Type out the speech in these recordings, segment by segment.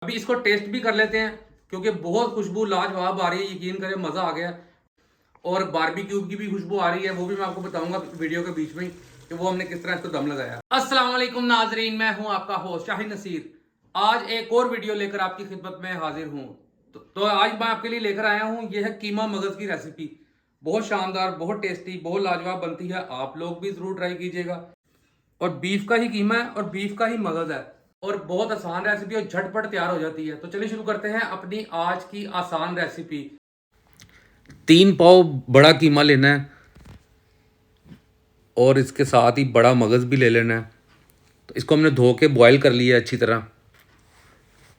अभी इसको टेस्ट भी कर लेते हैं क्योंकि बहुत खुशबू लाजवाब आ रही है, यकीन करें मज़ा आ गया। और बारबेक्यू की भी खुशबू आ रही है, वो भी मैं आपको बताऊंगा वीडियो के बीच में कि वो हमने किस तरह इसको दम लगाया। अस्सलाम वालेकुम नाजरीन, मैं हूं आपका होस्ट शाहिद नसीर। आज एक और वीडियो लेकर आपकी खिदमत में हाजिर हूं। तो आज मैं आपके लिए लेकर आया हूं, यह है कीमा मगज की रेसिपी। बहुत शानदार, बहुत टेस्टी, बहुत लाजवाब बनती है। आप लोग भी जरूर ट्राई कीजिएगा। और बीफ का ही कीमा है और बीफ का ही मगज है और बहुत आसान रेसिपी और झटपट तैयार हो जाती है। तो चलिए शुरू करते हैं अपनी आज की आसान रेसिपी। 3 पाव बड़ा कीमा लेना है और इसके साथ ही बड़ा मगज भी ले लेना है। तो इसको हमने धो के बॉयल कर लिया है अच्छी तरह।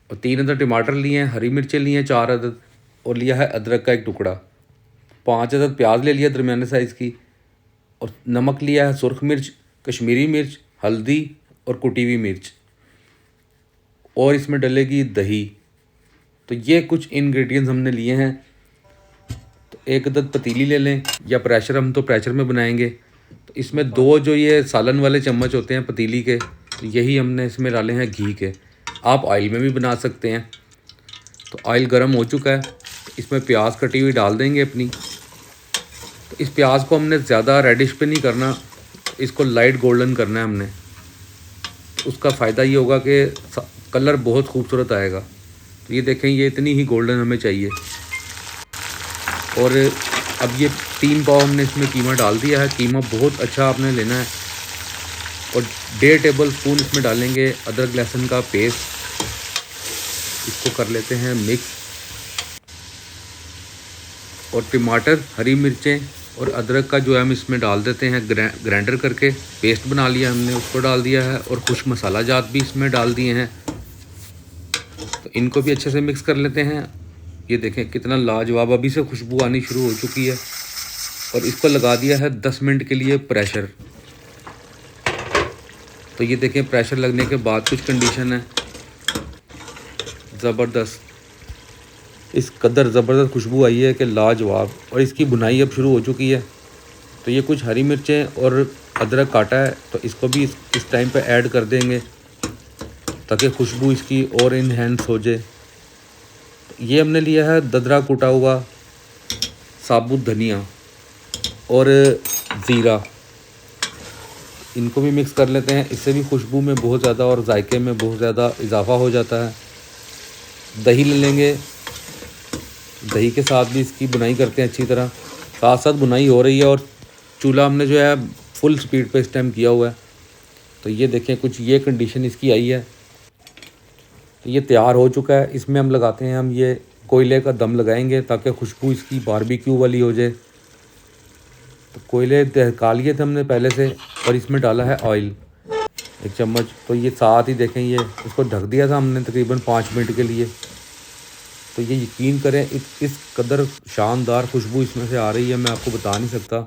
और 3 अदद टमाटर लिए हैं, हरी मिर्चें लिए हैं 4 अदद, और लिया है अदरक का एक टुकड़ा। 5 अदद प्याज ले लिया दरमियाने साइज़ की, और नमक लिया है, सुरख मिर्च, कश्मीरी मिर्च, हल्दी और कुटी हुई मिर्च। और इसमें डलेगी दही। तो ये कुछ इंग्रेडिएंट्स हमने लिए हैं। तो 1 अदद पतीली ले लें या प्रेशर, हम तो प्रेशर में बनाएंगे। तो इसमें 2 जो ये सालन वाले चम्मच होते हैं पतीली के, तो यही हमने इसमें डाले हैं घी के। आप ऑयल में भी बना सकते हैं। तो ऑयल गर्म हो चुका है, तो इसमें प्याज कटी हुई डाल देंगे अपनी। तो इस प्याज को हमने ज़्यादा रेडिश पे नहीं करना, इसको लाइट गोल्डन करना है हमने। तो उसका फ़ायदा ये होगा कि कलर बहुत खूबसूरत आएगा। तो ये देखें, ये इतनी ही गोल्डन हमें चाहिए। और अब ये 3 पाव हमने इसमें कीमा डाल दिया है। कीमा बहुत अच्छा आपने लेना है। और 1.5 टेबल स्पून इसमें डालेंगे अदरक लहसुन का पेस्ट। इसको कर लेते हैं मिक्स। और टमाटर, हरी मिर्चें और अदरक का जो है हम इसमें डाल देते हैं, ग्राइंडर करके पेस्ट बना लिया हमने, उसको डाल दिया है। और कुछ मसाला जात भी इसमें डाल दिए हैं। तो इनको भी अच्छे से मिक्स कर लेते हैं। ये देखें कितना लाजवाब, अभी से खुशबू आनी शुरू हो चुकी है। और इसको लगा दिया है 10 मिनट के लिए प्रेशर। तो ये देखें, प्रेशर लगने के बाद कुछ कंडीशन है ज़बरदस्त। इस कदर ज़बरदस्त खुशबू आई है कि लाजवाब। और इसकी भुनाई अब शुरू हो चुकी है। तो ये कुछ हरी मिर्चें और अदरक काटा है, तो इसको भी इस टाइम पे ऐड कर देंगे ताकि खुशबू इसकी और इन्हेंस हो जाए। ये हमने लिया है ददरा कूटा हुआ साबुत धनिया और ज़ीरा। इनको भी मिक्स कर लेते हैं। इससे भी खुशबू में बहुत ज़्यादा और जायके में बहुत ज़्यादा इजाफा हो जाता है। दही ले लेंगे, दही के साथ भी इसकी बुनाई करते हैं अच्छी तरह। साथ साथ बुनाई हो रही है और चूल्हा हमने जो है फुल स्पीड पे इस टाइम किया हुआ है। तो ये देखें, कुछ ये कंडीशन इसकी आई है। तो ये तैयार हो चुका है। इसमें हम लगाते हैं, हम ये कोयले का दम लगाएंगे ताकि खुशबू इसकी बारबेक्यू वाली हो जाए। तो कोयले दहका लिए थे हमने पहले से, और इसमें डाला है ऑयल 1 चम्मच। तो ये साथ ही देखें, ये इसको ढक दिया था हमने तकरीबन 5 मिनट के लिए। तो ये यकीन करें, इस कदर शानदार खुशबू इसमें से आ रही है, मैं आपको बता नहीं सकता।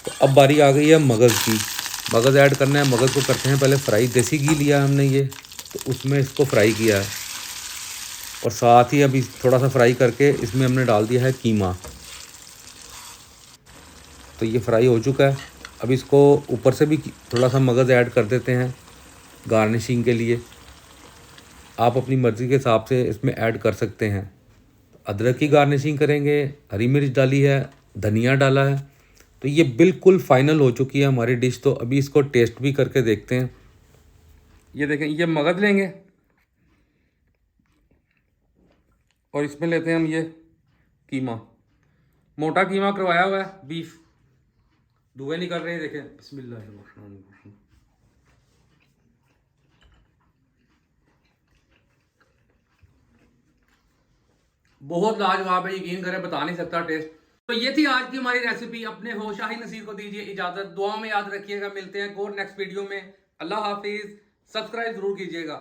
तो अब बारी आ गई है मगज़ की। मगज़ ऐड करना है। मगज़ को करते हैं पहले फ्राई। देसी घी लिया है हमने ये, तो उसमें इसको फ्राई किया है। और साथ ही अभी थोड़ा सा फ्राई करके इसमें हमने डाल दिया है कीमा। तो ये फ्राई हो चुका है। अब इसको ऊपर से भी थोड़ा सा मगज़ ऐड कर देते हैं गार्निशिंग के लिए। आप अपनी मर्ज़ी के हिसाब से इसमें ऐड कर सकते हैं। अदरक की गार्निशिंग करेंगे, हरी मिर्च डाली है, धनिया डाला है। तो ये बिल्कुल फ़ाइनल हो चुकी है हमारी डिश। तो अभी इसको टेस्ट भी करके देखते हैं। ये देखें, ये मगज़ लेंगे और इसमें लेते हैं हम ये कीमा। मोटा कीमा करवाया हुआ है, बीफ। धुएं निकल रहे हैं, देखें। बिस्मिल्लाह। बहुत लाजवाब है, यकीन करें, बता नहीं सकता टेस्ट। तो ये थी आज की हमारी रेसिपी। अपने हो शाही नसीर को दीजिए इजाजत। दुआ में याद रखिएगा। मिलते हैं और नेक्स्ट वीडियो में। अल्लाह हाफिज। सब्सक्राइब जरूर कीजिएगा।